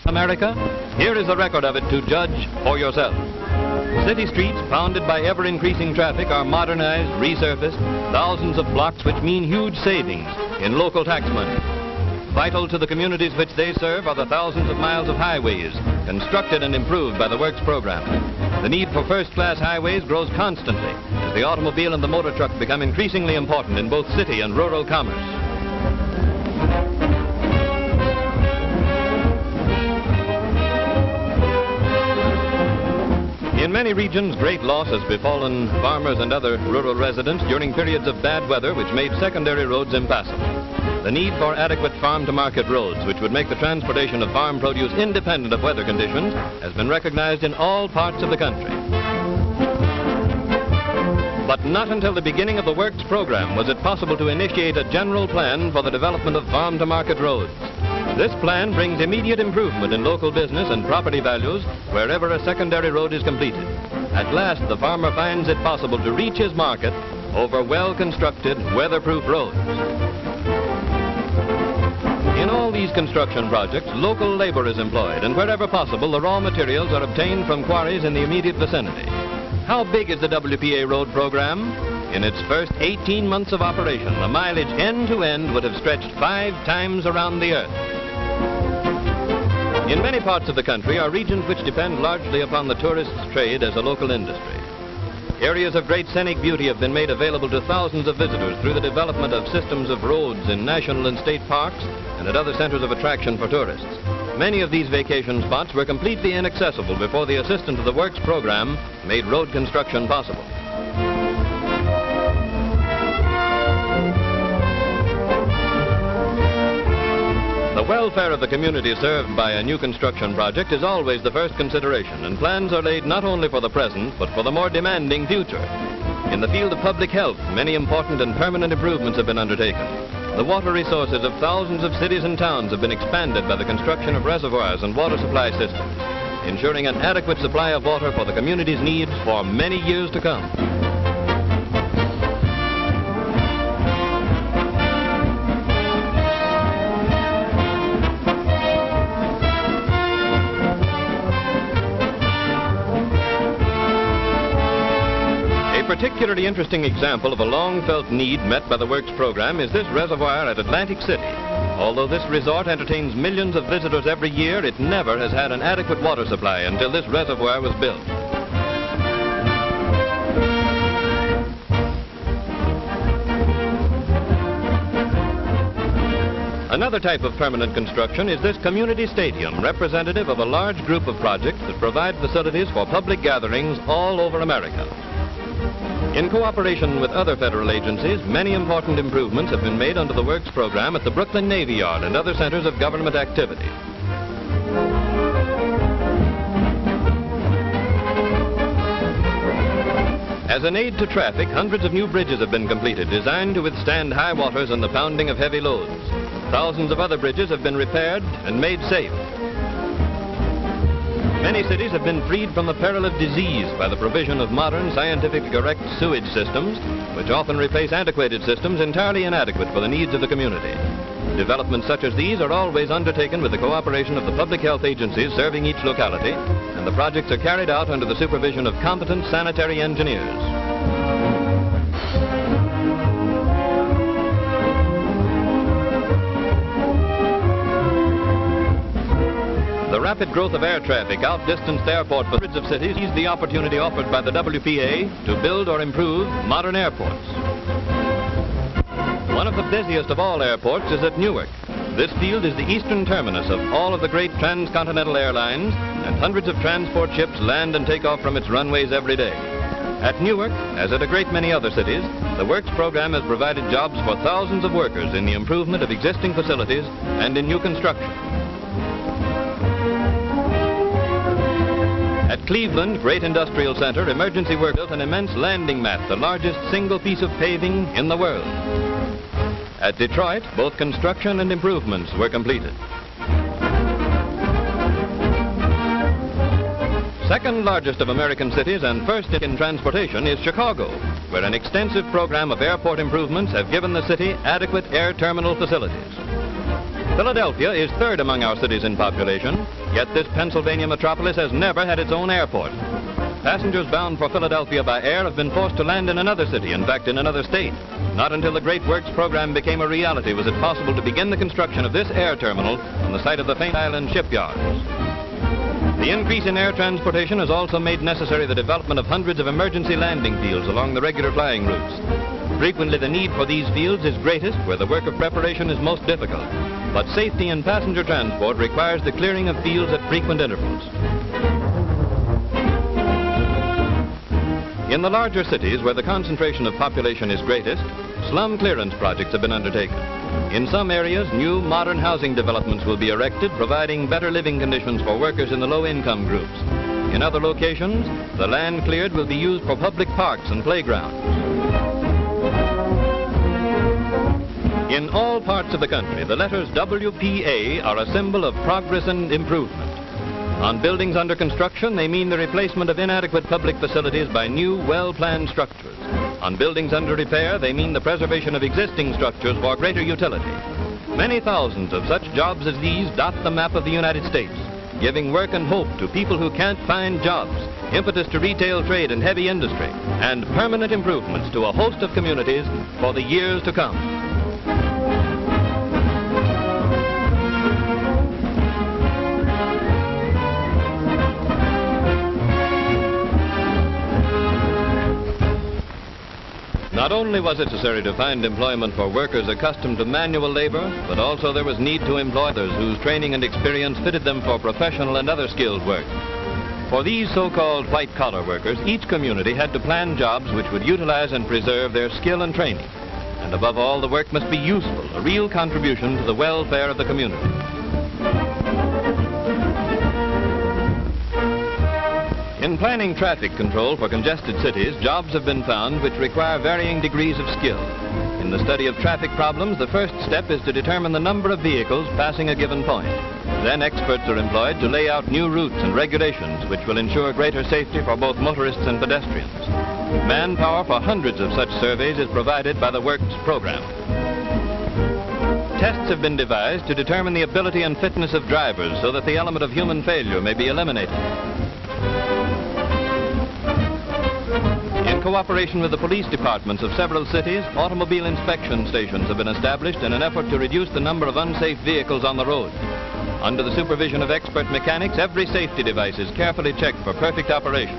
America? Here is the record of it to judge for yourself. City streets, pounded by ever-increasing traffic, are modernized, resurfaced, thousands of blocks which mean huge savings in local tax money. Vital to the communities which they serve are the thousands of miles of highways, constructed and improved by the Works program. The need for first-class highways grows constantly as the automobile and the motor truck become increasingly important in both city and rural commerce. In many regions, great loss has befallen farmers and other rural residents during periods of bad weather which made secondary roads impassable. The need for adequate farm-to-market roads, which would make the transportation of farm produce independent of weather conditions, has been recognized in all parts of the country. But not until the beginning of the Works program was it possible to initiate a general plan for the development of farm-to-market roads. This plan brings immediate improvement in local business and property values wherever a secondary road is completed. At last, the farmer finds it possible to reach his market over well-constructed, weatherproof roads. In all these construction projects, local labor is employed, and wherever possible, the raw materials are obtained from quarries in the immediate vicinity. How big is the WPA road program? In its first 18 months of operation, the mileage end to end would have stretched 5 times around the earth. In many parts of the country are regions which depend largely upon the tourist's trade as a local industry. Areas of great scenic beauty have been made available to thousands of visitors through the development of systems of roads in national and state parks and at other centers of attraction for tourists. Many of these vacation spots were completely inaccessible before the assistance of the Works program made road construction possible. The welfare of the community served by a new construction project is always the first consideration, and plans are laid not only for the present, but for the more demanding future. In the field of public health, many important and permanent improvements have been undertaken. The water resources of thousands of cities and towns have been expanded by the construction of reservoirs and water supply systems, ensuring an adequate supply of water for the community's needs for many years to come. A particularly interesting example of a long-felt need met by the Works program is this reservoir at Atlantic City. Although this resort entertains millions of visitors every year, it never has had an adequate water supply until this reservoir was built. Another type of permanent construction is this community stadium, representative of a large group of projects that provide facilities for public gatherings all over America. In cooperation with other federal agencies, many important improvements have been made under the Works program at the Brooklyn Navy Yard and other centers of government activity. As an aid to traffic, hundreds of new bridges have been completed, designed to withstand high waters and the pounding of heavy loads. Thousands of other bridges have been repaired and made safe. Many cities have been freed from the peril of disease by the provision of modern, scientifically correct sewage systems, which often replace antiquated systems entirely inadequate for the needs of the community. Developments such as these are always undertaken with the cooperation of the public health agencies serving each locality, and the projects are carried out under the supervision of competent sanitary engineers. The rapid growth of air traffic outdistanced airport for hundreds of cities seized the opportunity offered by the WPA to build or improve modern airports. One of the busiest of all airports is at Newark. This field is the eastern terminus of all of the great transcontinental airlines, and hundreds of transport ships land and take off from its runways every day. At Newark, as at a great many other cities, the Works program has provided jobs for thousands of workers in the improvement of existing facilities and in new construction. At Cleveland, great industrial center, emergency work built an immense landing mat, the largest single piece of paving in the world. At Detroit, both construction and improvements were completed. Second largest of American cities and first in transportation is Chicago, where an extensive program of airport improvements have given the city adequate air terminal facilities. Philadelphia is third among our cities in population, yet this Pennsylvania metropolis has never had its own airport. Passengers bound for Philadelphia by air have been forced to land in another city, in fact in another state. Not until the Great Works program became a reality was it possible to begin the construction of this air terminal on the site of the famed island shipyards. The increase in air transportation has also made necessary the development of hundreds of emergency landing fields along the regular flying routes. Frequently the need for these fields is greatest where the work of preparation is most difficult. But safety in passenger transport requires the clearing of fields at frequent intervals. In the larger cities where the concentration of population is greatest, slum clearance projects have been undertaken. In some areas, new modern housing developments will be erected, providing better living conditions for workers in the low-income groups. In other locations, the land cleared will be used for public parks and playgrounds. In all parts of the country, the letters WPA are a symbol of progress and improvement. On buildings under construction, they mean the replacement of inadequate public facilities by new, well-planned structures. On buildings under repair, they mean the preservation of existing structures for greater utility. Many thousands of such jobs as these dot the map of the United States, giving work and hope to people who can't find jobs, impetus to retail trade and heavy industry, and permanent improvements to a host of communities for the years to come. Not only was it necessary to find employment for workers accustomed to manual labor, but also there was need to employ others whose training and experience fitted them for professional and other skilled work. For these so-called white-collar workers, each community had to plan jobs which would utilize and preserve their skill and training. And above all, the work must be useful, a real contribution to the welfare of the community. In planning traffic control for congested cities, jobs have been found which require varying degrees of skill. In the study of traffic problems, the first step is to determine the number of vehicles passing a given point. Then experts are employed to lay out new routes and regulations which will ensure greater safety for both motorists and pedestrians. Manpower for hundreds of such surveys is provided by the Works program. Tests have been devised to determine the ability and fitness of drivers so that the element of human failure may be eliminated. In cooperation with the police departments of several cities, automobile inspection stations have been established in an effort to reduce the number of unsafe vehicles on the road. Under the supervision of expert mechanics, every safety device is carefully checked for perfect operation.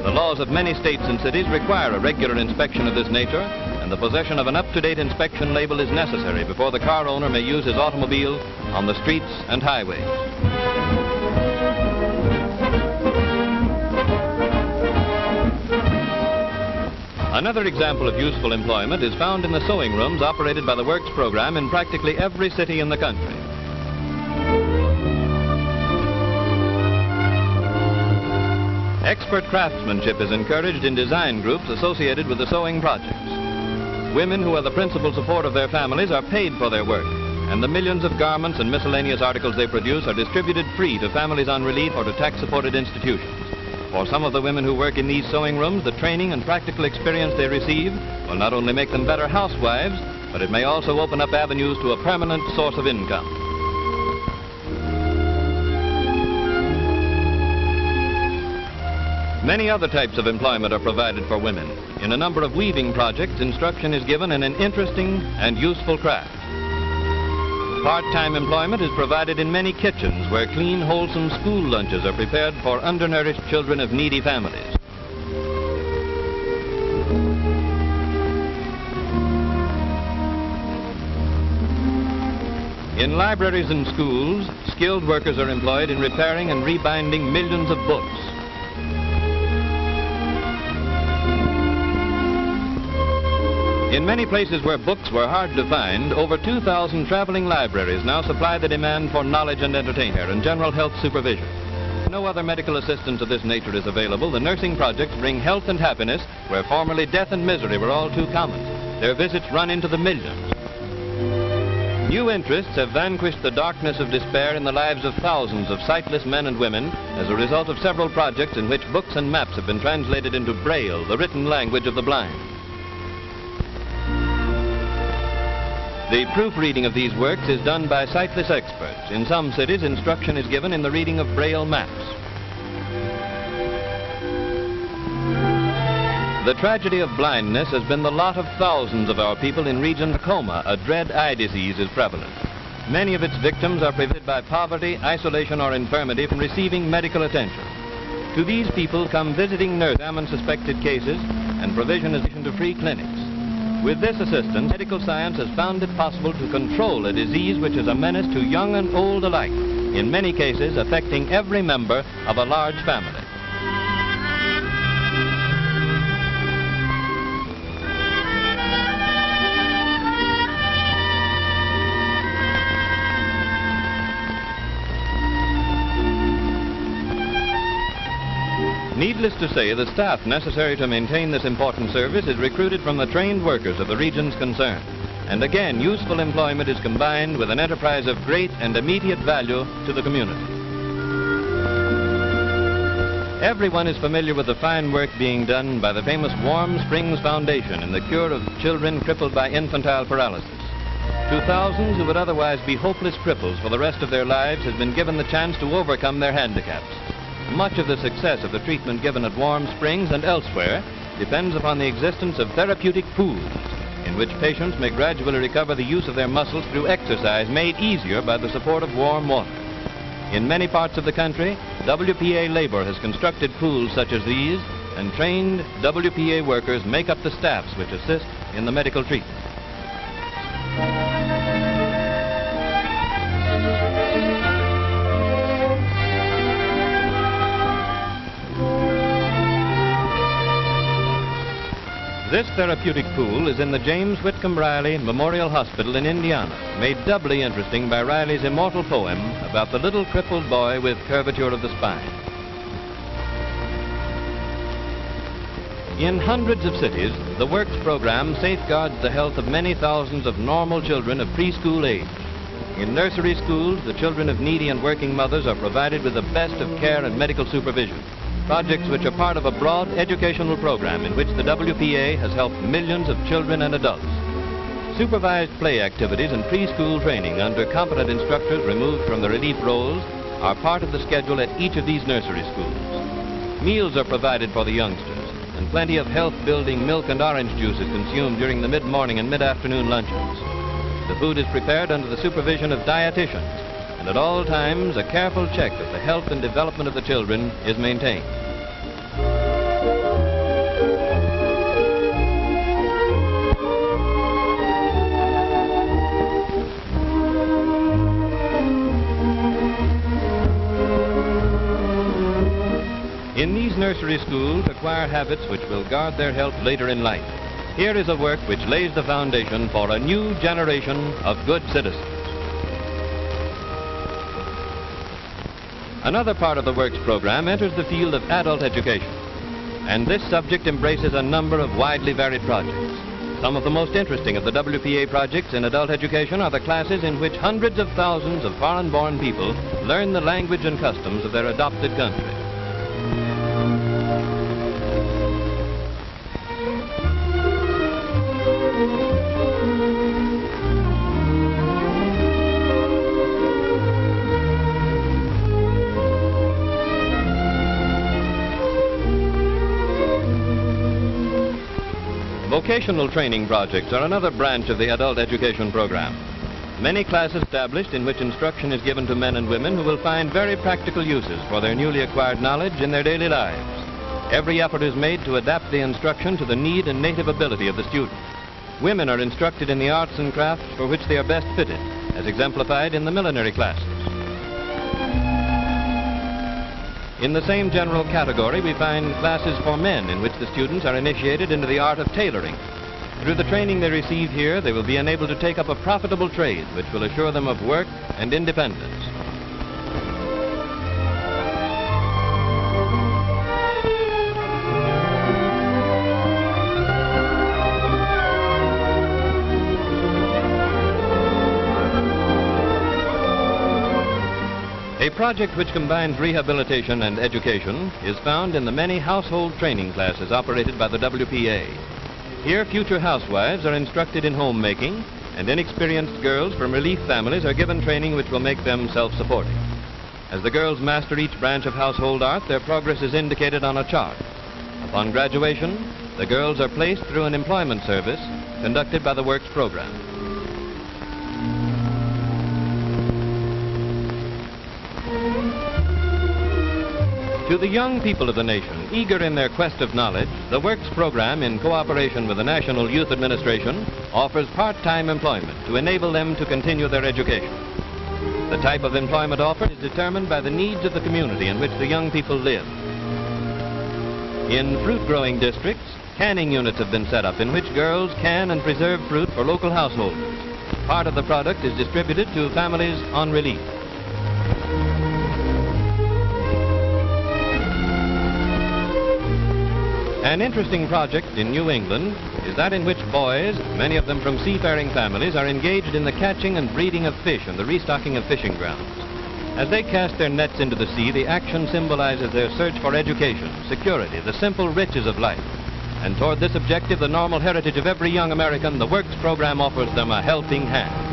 The laws of many states and cities require a regular inspection of this nature, and the possession of an up-to-date inspection label is necessary before the car owner may use his automobile on the streets and highways. Another example of useful employment is found in the sewing rooms operated by the Works program in practically every city in the country. Expert craftsmanship is encouraged in design groups associated with the sewing projects. Women who are the principal support of their families are paid for their work, and the millions of garments and miscellaneous articles they produce are distributed free to families on relief or to tax-supported institutions. For some of the women who work in these sewing rooms, the training and practical experience they receive will not only make them better housewives, but it may also open up avenues to a permanent source of income. Many other types of employment are provided for women. In a number of weaving projects, instruction is given in an interesting and useful craft. Part-time employment is provided in many kitchens where clean, wholesome school lunches are prepared for undernourished children of needy families. In libraries and schools, skilled workers are employed in repairing and rebinding millions of books. In many places where books were hard to find, over 2,000 traveling libraries now supply the demand for knowledge and entertainment and general health supervision. No other medical assistance of this nature is available. The nursing projects bring health and happiness where formerly death and misery were all too common. Their visits run into the millions. New interests have vanquished the darkness of despair in the lives of thousands of sightless men and women as a result of several projects in which books and maps have been translated into Braille, the written language of the blind. The proofreading of these works is done by sightless experts. In some cities, instruction is given in the reading of Braille maps. The tragedy of blindness has been the lot of thousands of our people in region glaucoma. A dread eye disease is prevalent. Many of its victims are prevented by poverty, isolation, or infirmity from receiving medical attention. To these people come visiting nurses to examine suspected cases, and provision is given to free clinics. With this assistance, medical science has found it possible to control a disease which is a menace to young and old alike, in many cases affecting every member of a large family. Needless to say, the staff necessary to maintain this important service is recruited from the trained workers of the regions concerned. And again, useful employment is combined with an enterprise of great and immediate value to the community. Everyone is familiar with the fine work being done by the famous Warm Springs Foundation in the cure of children crippled by infantile paralysis. To thousands who would otherwise be hopeless cripples for the rest of their lives has been given the chance to overcome their handicaps. Much of the success of the treatment given at Warm Springs and elsewhere depends upon the existence of therapeutic pools, in which patients may gradually recover the use of their muscles through exercise made easier by the support of warm water. In many parts of the country, WPA labor has constructed pools such as these, and trained WPA workers make up the staffs which assist in the medical treatment. This therapeutic pool is in the James Whitcomb Riley Memorial Hospital in Indiana, made doubly interesting by Riley's immortal poem about the little crippled boy with curvature of the spine. In hundreds of cities, the Works program safeguards the health of many thousands of normal children of preschool age. In nursery schools, the children of needy and working mothers are provided with the best of care and medical supervision. Projects which are part of a broad educational program in which the WPA has helped millions of children and adults. Supervised play activities and preschool training under competent instructors removed from the relief roles are part of the schedule at each of these nursery schools. Meals are provided for the youngsters, and plenty of health-building milk and orange juice is consumed during the mid-morning and mid-afternoon luncheons. The food is prepared under the supervision of dietitians, and at all times a careful check of the health and development of the children is maintained. In these nursery schools, acquire habits which will guard their health later in life. Here is a work which lays the foundation for a new generation of good citizens. Another part of the Works program enters the field of adult education, and this subject embraces a number of widely varied projects. Some of the most interesting of the WPA projects in adult education are the classes in which hundreds of thousands of foreign-born people learn the language and customs of their adopted country. Vocational training projects are another branch of the adult education program. Many classes established in which instruction is given to men and women who will find very practical uses for their newly acquired knowledge in their daily lives. Every effort is made to adapt the instruction to the need and native ability of the student. Women are instructed in the arts and crafts for which they are best fitted, as exemplified in the millinery classes. In the same general category, we find classes for men in which the students are initiated into the art of tailoring. Through the training they receive here, they will be enabled to take up a profitable trade which will assure them of work and independence. A project which combines rehabilitation and education is found in the many household training classes operated by the WPA. Here, future housewives are instructed in homemaking, and inexperienced girls from relief families are given training which will make them self-supporting. As the girls master each branch of household art, their progress is indicated on a chart. Upon graduation, the girls are placed through an employment service conducted by the Works program. To the young people of the nation, eager in their quest of knowledge, the Works program, in cooperation with the National Youth Administration, offers part-time employment to enable them to continue their education. The type of employment offered is determined by the needs of the community in which the young people live. In fruit-growing districts, canning units have been set up in which girls can and preserve fruit for local householders. Part of the product is distributed to families on relief. An interesting project in New England is that in which boys, many of them from seafaring families, are engaged in the catching and breeding of fish and the restocking of fishing grounds. As they cast their nets into the sea, the action symbolizes their search for education, security, the simple riches of life. And toward this objective, the normal heritage of every young American, the Works program offers them a helping hand.